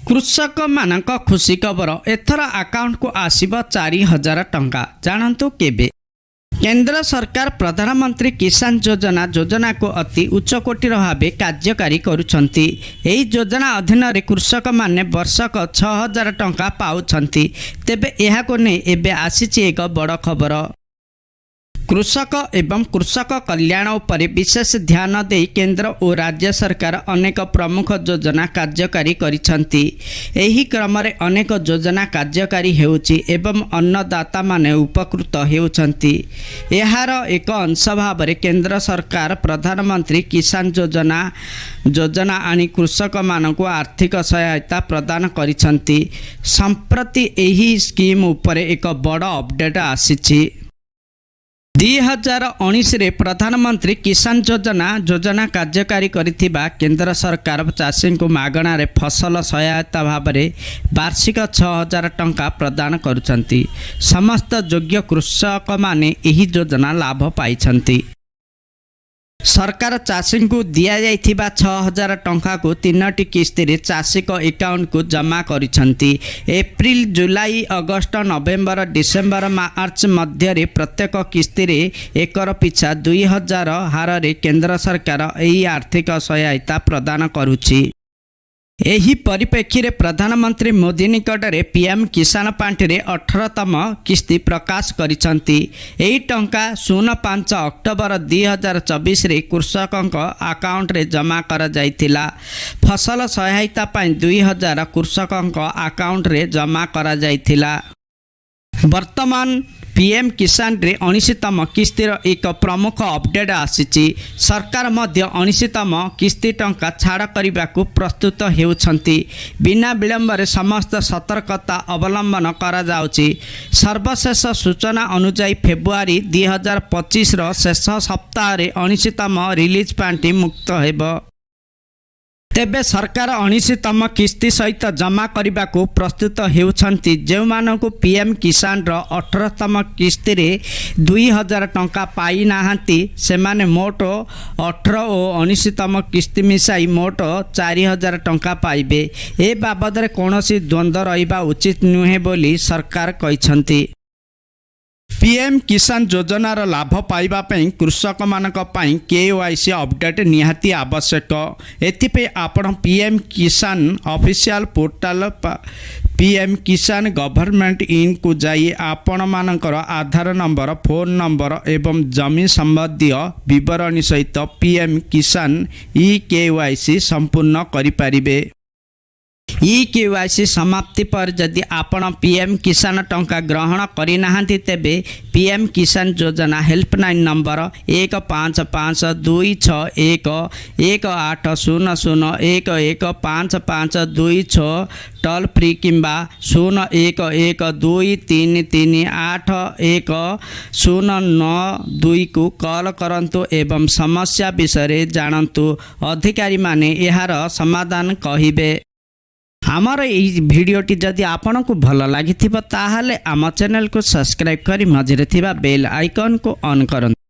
कृषक मानक खुशी खबर एथर अकाउंट को आसीब 4000 टंका जानतु केबे। केंद्र सरकार प्रधानमंत्री किसान योजना को अति उच्च कोटिर भाव कार्यकारी करुछंती। एही योजना अधीन रे कृषक माने वर्षक 6000 टंका पाउछंती। तेबे एहाको नै एबे आसीछि एक बड़ खबर। कृषक एवं कृषक कल्याण उपर विशेष ध्यान दे केंद्र और राज्य सरकार अनेक प्रमुख योजना कार्यकारी करिसंती। एही क्रम रे अनेक योजना कार्यकारी हेउची एवं अन्नदाता माने उपकृत हेउछंती। एहार एक अंश भाव रे केंद्र सरकार प्रधानमंत्री किसान योजना आनी कृषक मानकु आर्थिक सहायता प्रदान करिसंती। संप्रति एही स्कीम उपर एक बड़ अपडेट आसीछि। 2019 रे प्रधानमंत्री किसान योजना कार्यकारी करिथिबा केंद्र सरकार चाषी को मागणा रे फसल सहायता भाव में वार्षिक 6000 टंका प्रदान करुछंती। समस्त योग्य कृषक माने एही योजना लाभ पाइछंती। सरकार चाषी को दिया जाइथिबा 6000 टंका को 3टी किस्ती रे चाषी को अकाउंट को जमा करिसंती। एप्रिल जुलाई अगस्त नवेम्बर डिसेम्बर मार्च मध्य रे प्रत्येक किस्ती रे एकर पिछा 2000 हार रे केंद्र सरकार एही आर्थिक सहायता प्रदान करुछि। एही परिप्रेक्षी रे प्रधानमंत्री मोदी निकट रे पीएम किसान पांठी रे 18तम किस्ती प्रकाश करिसंती। एही टंका 05 अक्टोबर 2024 रे कृषकक अकाउंट रे जमा कर जाइथिला। फसल सहायता पई 2000 कृषकक अकाउंट रे जमा कर जाइथिला। वर्तमान पीएम किसान रे 19तम किस्तीर एक प्रमुख अपडेट आसीछि। सरकार मध्य 19तम किस्ती टंका छाड़ करने को प्रस्तुत हेउछंती। बिना विलंब रे समस्त सतर्कता अवलंबन करा जाउछि। सर्वशेष सूचना अनुसार फेब्रुआरी 2025 रो शेष सप्ताह रे 19तम रिलीज पांठी मुक्त हेबो। तेबे सरकार 19तम किस्ती सहित जमा करने को प्रस्तुत हेउछंती। जो मानकु पीएम किसान रो 18तम किस्ती रे 2000 टंका पाई नाहंती से माने मोट 18 और 19तम किस्ती मिसाई मोट 4000 टंका पाइबे। ए बाबद रे कोनोसी द्वंद्व रहिबा उचित नुहे बोली सरकार कहिसंती। पीएम किसान योजनार लाभ पाइबा पई कृषक मानक पई केवाईसी अपडेट निहाती आवश्यक। एथिपे आपण पीएम किसान ऑफिशियल पोर्टल पीएम किसान गवर्नमेंट इन को जाई आपण मानकर आधार नंबर फोन नंबर एवं जमी संबंधी विवरणी सहित पीएम किसान ई केवाईसी संपूर्ण करि परिबे। ई केवाईसी समाप्ति पर जदि आपण पीएम किसान टंका ग्रहण करना तेबे पीएम किसान योजना हेल्पलाइन नंबर 155211800115526 टोल फ्री किंबा 011233811092 को कॉल करंतु एवं समस्या विषय जानतु। अधिकारी माने यार समाधान कहिबे। आमर ये भिडियोटी जदि आपन को भल लगी ताहले आम चैनल को सब्सक्राइब करी मझे बेल आइकन को ऑन करंतु।